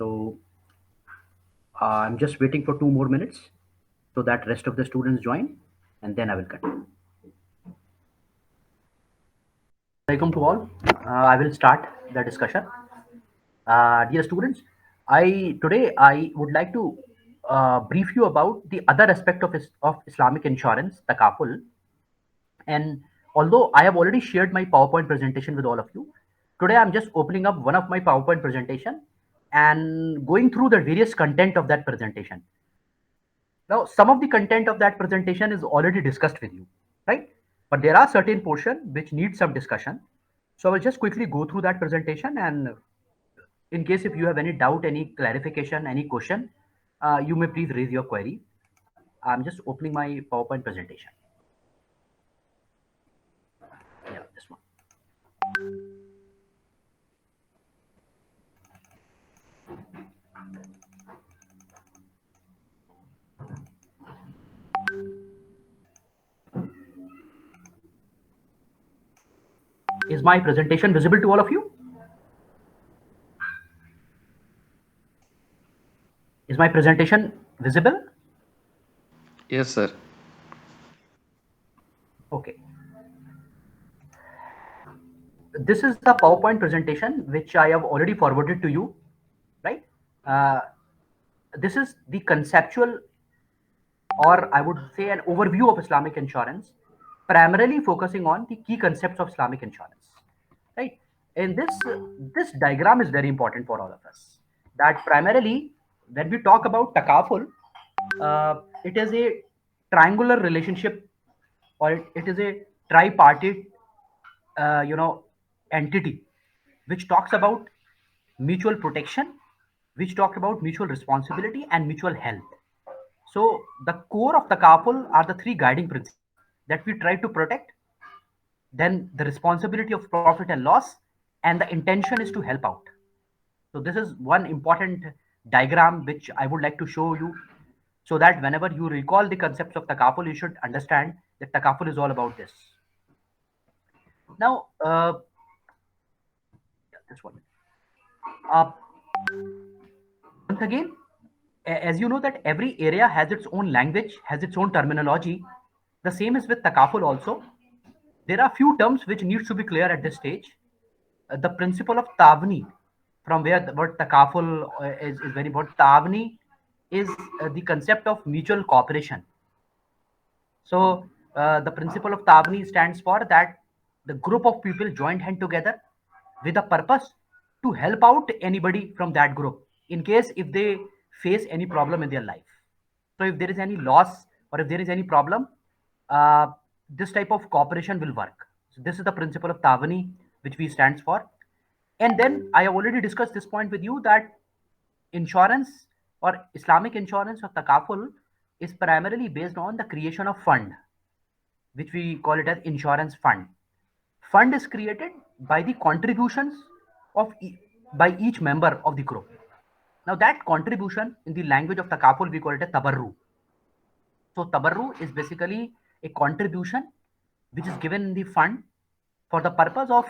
So I'm just waiting for 2 more minutes so that rest of the students join, and then I will continue. Welcome to all. I will start the discussion. Dear students, I today I would like to brief you about the other aspect of Islamic insurance, takaful. And although I have already shared my PowerPoint presentation with all of you, today I'm just opening up one of my PowerPoint presentation and going through the various content of that presentation. Now, some of the content of that presentation is already discussed with you, right? But there are certain portion which need some discussion. So I will just quickly go through that presentation, and in case if you have any doubt, any clarification, any question, you may please raise your query. I'm just opening my PowerPoint presentation. Yeah, this one. Is my presentation visible to all of you? Is my presentation visible? Yes, sir. Okay. This is the PowerPoint presentation which I have already forwarded to you, right? Uh, this is the conceptual, or I would say an overview of Islamic insurance, primarily focusing on the key concepts of Islamic insurance, right? And this diagram is very important for all of us. That primarily, when we talk about takaful, it is a triangular relationship, or it is a tripartite, entity, which talks about mutual protection, which talk about mutual responsibility and mutual health. So the core of the takaful are the three guiding principles that we try to protect, then the responsibility of profit and loss, and the intention is to help out. So this is one important diagram which I would like to show you, so that whenever you recall the concepts of takaful, you should understand that takaful is all about this. Now, this one. Uh, Once again, as you know that every area has its own language, has its own terminology. The same is with takaful also. There are few terms which needs to be clear at this stage. The principle of tavni, from where the word takaful is very important. Tavni is the concept of mutual cooperation. So the principle of tavni stands for that the group of people joined hand together with a purpose to help out anybody from that group in case if they face any problem in their life. So if there is any loss or if there is any problem, uh, this type of cooperation will work. So this is the principle of tavani which we stands for. And then I have already discussed this point with you that insurance or Islamic insurance or takaful is primarily based on the creation of fund, which we call it as insurance fund. Fund is created by the contributions of by each member of the group. Now that contribution in the language of takaful we call it a tabarru. So tabarru is basically a contribution which is given in the fund for the purpose of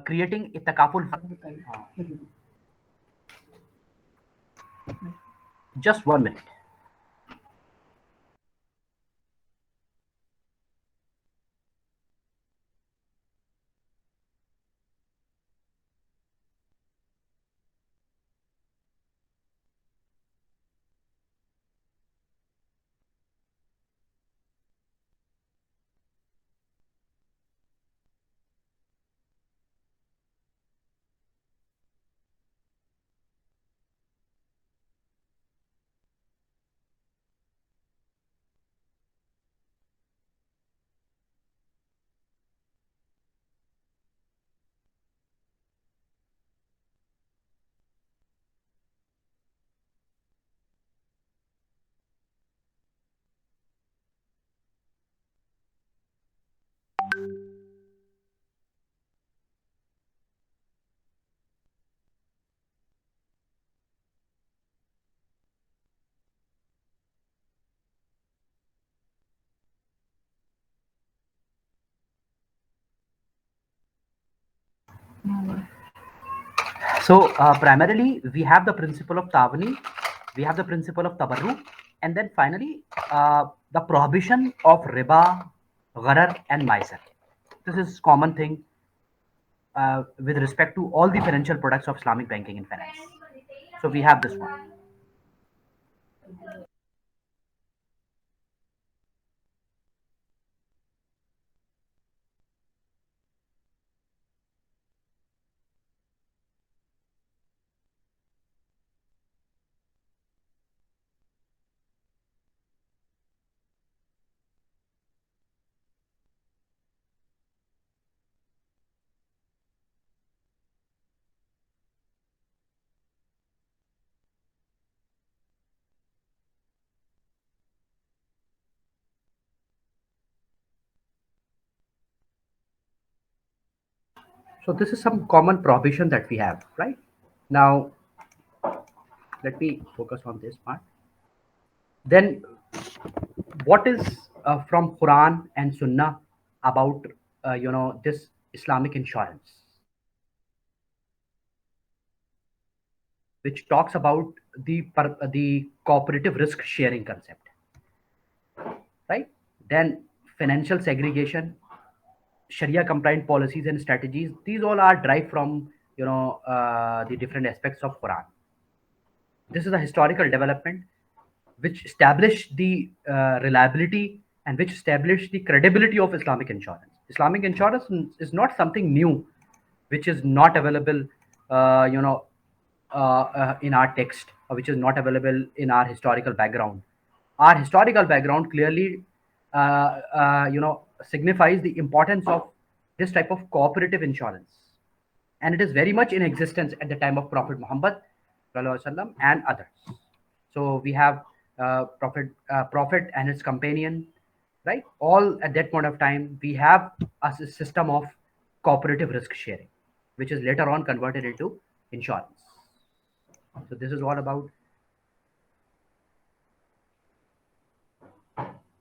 creating a takaful fund. Just 1 minute. So primarily, we have the principle of Tawani, we have the principle of Tabarru, and then finally, the prohibition of riba, gharar, and maisar. This is common thing with respect to all the financial products of Islamic banking and finance. So we have this one. So this is some common prohibition that we have, right? Now, let me focus on this part. Then, what is from Quran and Sunnah about this Islamic insurance, which talks about the cooperative risk sharing concept, right? Then financial segregation, Sharia compliant policies and strategies. These all are derived from the different aspects of Quran. This is a historical development which established the reliability and which established the credibility of Islamic insurance. Islamic insurance is not something new, which is not available, in our text, or which is not available in our historical background. Our historical background clearly, signifies the importance of this type of cooperative insurance, and it is very much in existence at the time of Prophet Muhammad and others. So we have Prophet and his companion, right? All at that point of time, we have a system of cooperative risk sharing, which is later on converted into insurance. So this is all about.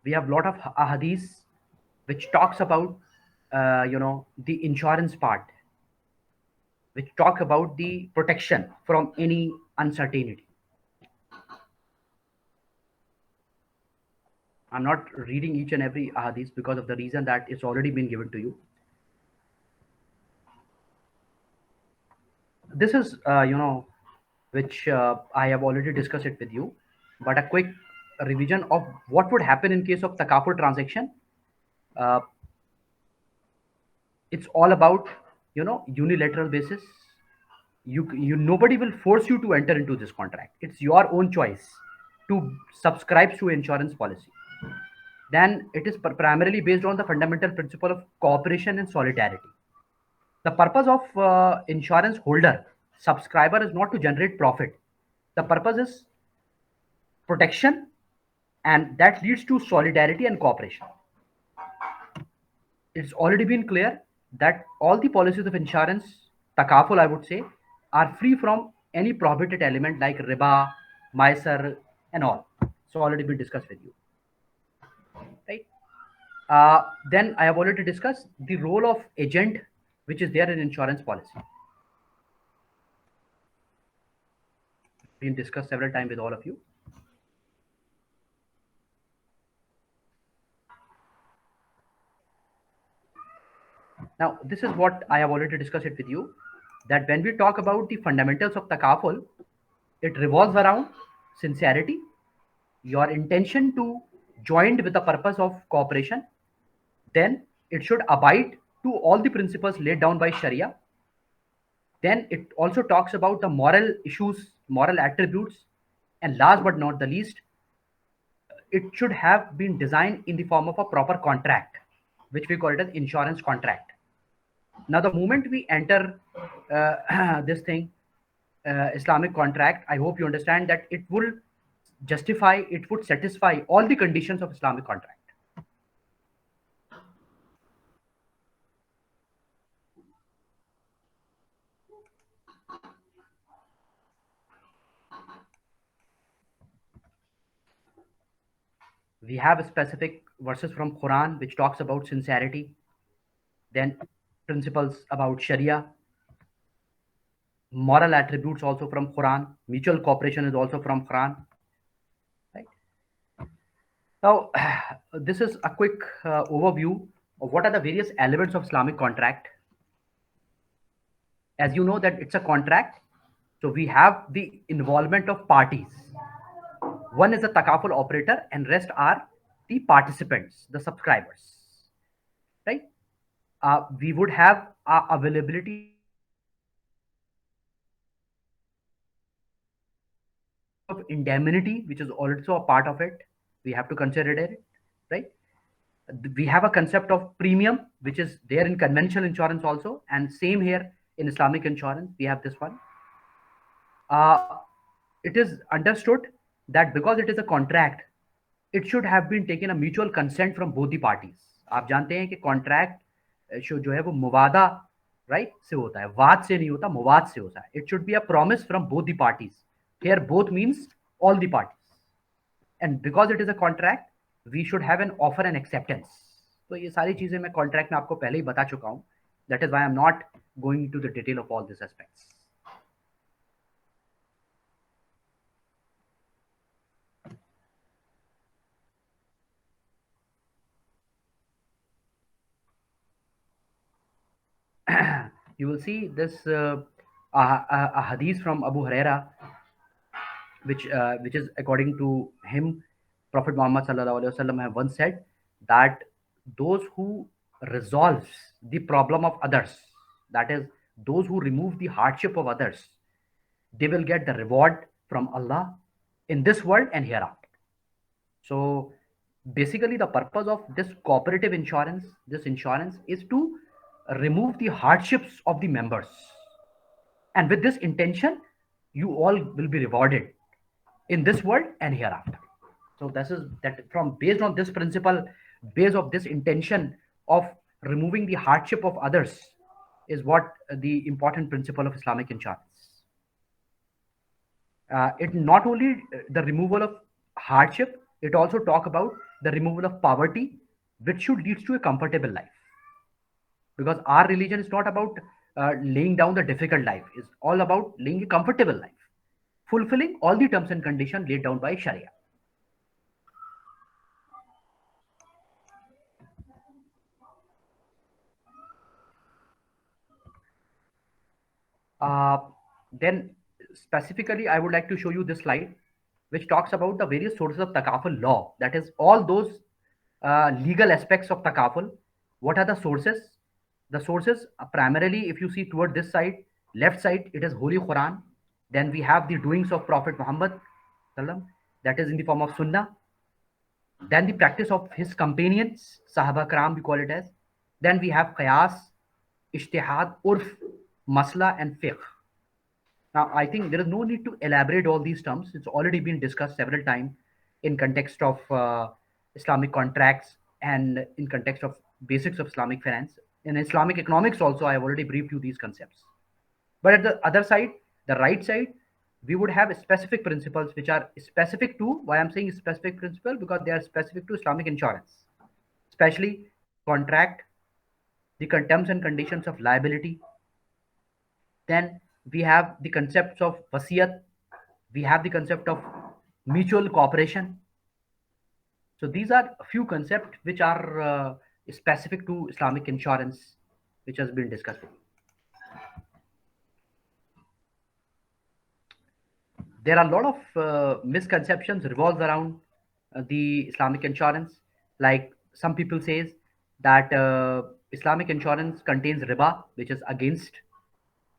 We have a lot of ahadith which talks about the insurance part, which talk about the protection from any uncertainty. I'm not reading each and every ahadith because of the reason that it's already been given to you. This is, which I have already discussed it with you, but a quick revision of what would happen in case of takaful transaction. Uh, it's all about, unilateral basis. You nobody will force you to enter into this contract. It's your own choice to subscribe to insurance policy. Then it is primarily based on the fundamental principle of cooperation and solidarity. The purpose of insurance holder subscriber is not to generate profit. The purpose is protection, and that leads to solidarity and cooperation. It's already been clear that all the policies of insurance, takaful, I would say, are free from any prohibited element like riba, maisar, and all. So already been discussed with you, right? Then I have already discussed the role of agent, which is there in insurance policy. Been discussed several times with all of you. Now, this is what I have already discussed it with you, that when we talk about the fundamentals of takaful, it revolves around sincerity, your intention to join with the purpose of cooperation. Then it should abide to all the principles laid down by Sharia. Then it also talks about the moral issues, moral attributes, and last but not the least, it should have been designed in the form of a proper contract, which we call it as insurance contract. Now, the moment we enter this thing, Islamic contract, I hope you understand that it will justify, it would satisfy all the conditions of Islamic contract. We have specific verses from Quran which talks about sincerity, then principles about Sharia, Moral attributes also from Quran. Mutual cooperation is also from Quran. Right now, this is a quick overview of what are the various elements of Islamic contract. As you know that it's a contract, so we have the involvement of parties. One is a takaful operator, and rest are the participants, the subscribers. Right? We would have availability of availability of indemnity, which is also a part of it. We have to consider it, right? We have a concept of premium, which is there in conventional insurance also, and same here in Islamic insurance. We have this one. Uh, it is understood that because it is a contract, it should have been taken a mutual consent from both the parties. आप जानते हैं कि contract जो है वो मुवादा right से होता है, वाद से नहीं होता, मुवाद से होता है. It should be a promise from both the parties. Here both means all the parties. And because it is a contract, we should have an offer and acceptance. तो ये सारी चीजें मैं कॉन्ट्रैक्ट में आपको पहले ही बता चुका हूँ. That is why I am not going to the detail of all this aspects. You will see this a hadith from Abu Huraira, which is according to him, Prophet Muhammad sallallahu alaihi wasallam have once said that those who resolves the problem of others, that is, those who remove the hardship of others, they will get the reward from Allah in this world and hereafter. So basically, the purpose of this cooperative insurance, this insurance, is to remove the hardships of the members. And with this intention, you all will be rewarded in this world and hereafter. So this is that from based on this principle, based of this intention of removing the hardship of others, is what the important principle of Islamic insurance. It not only the removal of hardship, it also talk about the removal of poverty, which should lead to a comfortable life. Because our religion is not about laying down the difficult life; it's all about laying a comfortable life, fulfilling all the terms and conditions laid down by Sharia. Uh, then specifically, I would like to show you this slide, which talks about the various sources of takaful law. That is, all those legal aspects of takaful. What are the sources? The sources primarily, if you see toward this side, left side, it is Holy Quran. Then we have the doings of Prophet Muhammad, that is in the form of Sunnah. Then the practice of his companions, Sahaba Kram, we call it as. Then we have Qiyas, Ishtihad, Urf, Masla, and Fiqh. Now, I think there is no need to elaborate all these terms. It's already been discussed several times in context of Islamic contracts and in context of basics of Islamic finance. In Islamic economics also, I have already briefed you these concepts. But at the other side, the right side, we would have specific principles which are specific to, why I'm saying specific principle, because they are specific to Islamic insurance, especially contract, the terms and conditions of liability. Then we have the concepts of wasiyat, we have the concept of mutual cooperation. So these are a few concepts which are specific to Islamic insurance, which has been discussed. There are a lot of misconceptions revolves around the Islamic insurance. Like some people says that Islamic insurance contains riba, which is against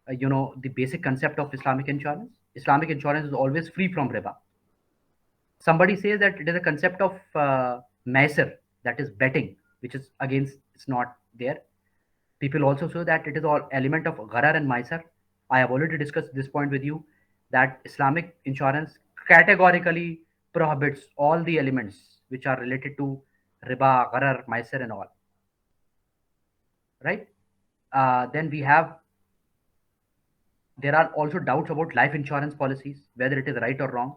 the basic concept of Islamic insurance. Islamic insurance is always free from riba. Somebody says that it is a concept of maisir, that is betting, which is against, it's not there. People also say that it is all element of gharar and maisar. I have already discussed this point with you, that Islamic insurance categorically prohibits all the elements which are related to riba, gharar, maisar, and all. Right? Then we have, there are also doubts about life insurance policies, whether it is right or wrong.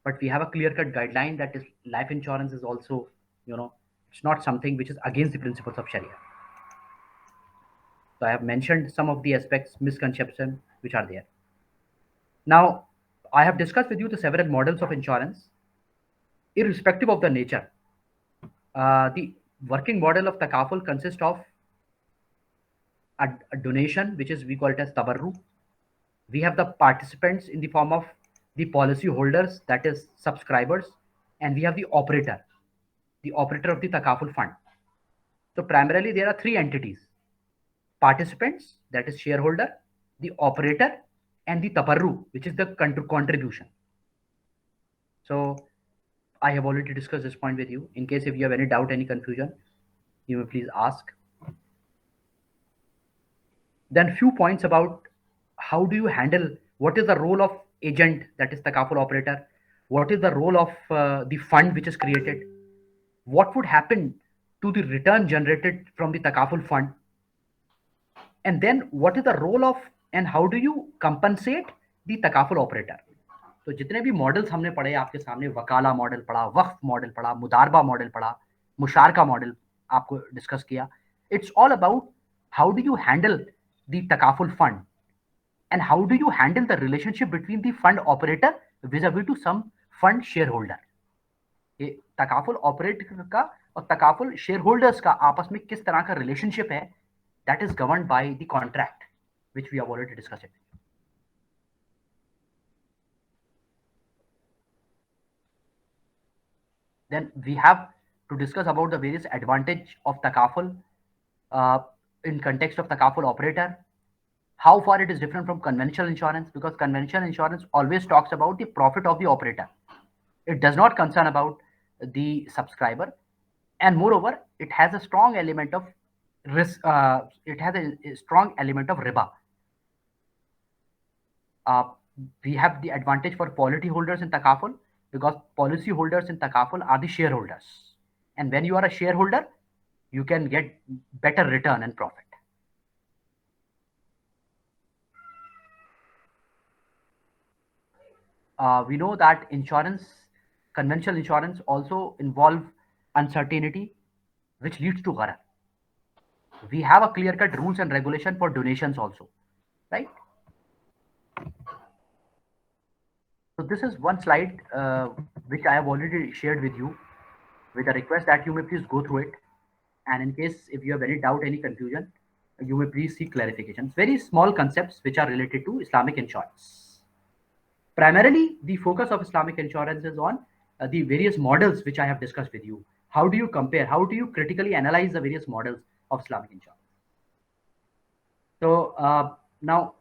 But we have a clear-cut guideline that is life insurance is also, it's not something which is against the principles of Sharia. So I have mentioned some of the aspects, misconception which are there. Now, I have discussed with you the several models of insurance, irrespective of the nature. The working model of takaful consists of a donation, which is we call it as tabarru. We have the participants in the form of the policy holders, that is subscribers, and we have the operator of the takaful fund. So primarily there are three entities: participants, that is shareholder, the operator, and the tabarru, which is the contribution. So I have already discussed this point with you. In case if you have any doubt, any confusion, you may please ask. Then few points about how do you handle, what is the role of agent, that is the takaful operator, what is the role of the fund which is created, what would happen to the return generated from the takaful fund, and then what is the role of and how do you compensate the takaful operator. तो जितने भी models हमने पढ़े आपके सामने, वकाला model पढ़ा, वक्फ model पढ़ा, मुदारबा model पढ़ा, मुशारका मॉडल आपको डिस्कस किया. It's all about how do you handle the takaful fund and how do you handle the relationship between the fund operator vis-a-vis to some fund shareholder. ये takaful operator का और takaful share holders का आपस में किस तरह का relationship है, that is governed by the contract which we have already discussed it. Then we have to discuss about the various advantage of takaful uh, in context of takaful operator, how far it is different from conventional insurance, because conventional insurance always talks about the profit of the operator. It does not concern about the subscriber, and moreover, it has a strong element of risk. It has a strong element of riba. Uh, we have the advantage for policy holders in takaful because policy holders in takaful are the shareholders, and when you are a shareholder, you can get better return and profit. We know that conventional insurance also involve uncertainty, which leads to gharar. We have a clear-cut rules and regulation for donations also, right? So this is one slide which I have already shared with you, with a request that you may please go through it. And in case if you have any doubt, any confusion, you may please seek clarifications. Very small concepts which are related to Islamic insurance. Primarily, the focus of Islamic insurance is on the various models which I have discussed with you. How do you compare? How do you critically analyze the various models of Islamic insurance? So now,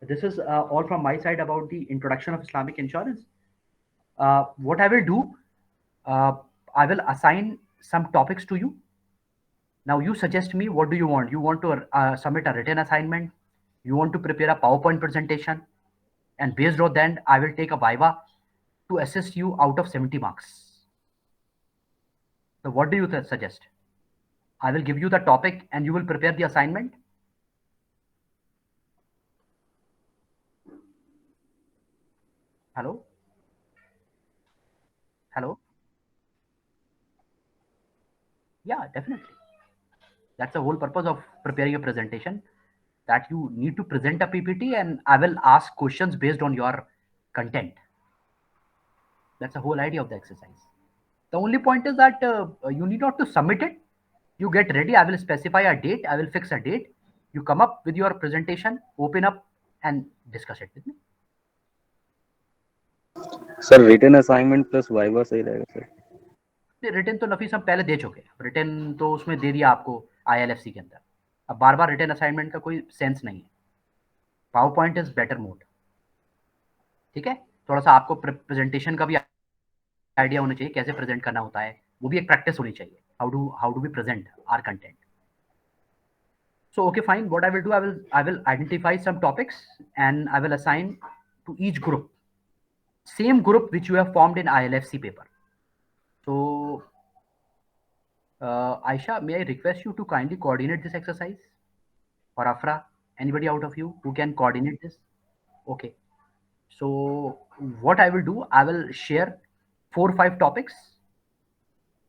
this is all from my side about the introduction of Islamic insurance. What I will do, I will assign some topics to you. Now you suggest me, what do you want? You want to submit a written assignment? You want to prepare a PowerPoint presentation? And based on that, I will take a Viva to assist you out of 70 marks. So what do you suggest? I will give you the topic and you will prepare the assignment. Hello? Hello? Yeah, definitely. That's the whole purpose of preparing a presentation, that you need to present a PPT and I will ask questions based on your content. That's the whole idea of the exercise. The only point is that you need not to submit it. You get ready. I will specify a date. I will fix a date. You come up with your presentation, open up and discuss it with me. Sir written assignment plus viva सही रहेगा sir. Return तो नफीस हम पहले दे चुके हैं. Return तो उसमें दे दिया आपको ILFC के अंदर. अब बार बार रिटर्न असाइनमेंट का कोई सेंस नहीं है. Power point is better mode. ठीक है, थोड़ा सा आपको प्रेजेंटेशन का भी आइडिया होना चाहिए, कैसे प्रेजेंट करना होता है, वो भी एक प्रैक्टिस होनी चाहिए. How do we present our content. So okay, fine. What I will do, I will identify some topics and I will assign to each group, same group which you have formed in ILFC paper. So Aisha, may I request you to kindly coordinate this exercise, or Afra, anybody out of you who can coordinate this? Okay. So what I will do, I will share 4 or 5 topics,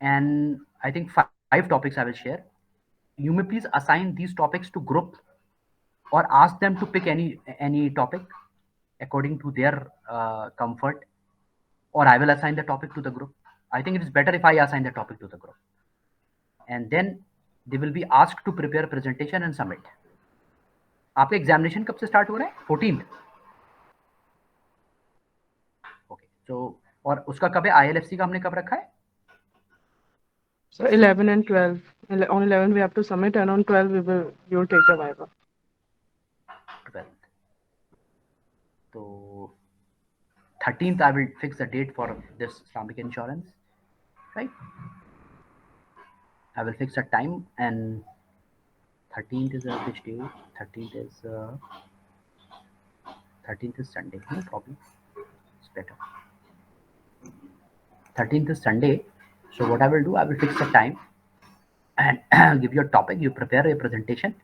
and I think 5 topics I will share. You may please assign these topics to group or ask them to pick any topic according to their comfort, or I will assign the topic to the group. I think it is better if I assign the topic to the group, and then they will be asked to prepare presentation and submit. आपका examination कब से start हो रहा है? 14th. Okay, तो और उसका कब है? ILFC का हमने कब रखा है? So 11 and 12. On 11 we have to submit, and on 12 you will take the viva. 12th. So 13th I will fix the date for this Islamic insurance, right? I will fix a time, and 13th is which day? 13th is 13th is Sunday. No problem. It's better. 13th is Sunday. So what I will do, I will fix the time and give you a topic. You prepare a presentation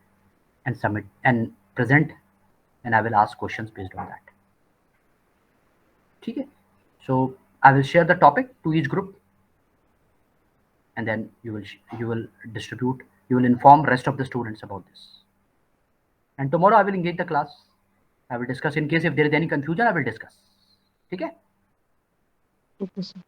and submit and present, and I will ask questions based on that. Okay. So I will share the topic to each group, and then you will distribute. You will inform rest of the students about this. And tomorrow I will engage the class. I will discuss. In case if there is any confusion, I will discuss. Okay. Okay, sir.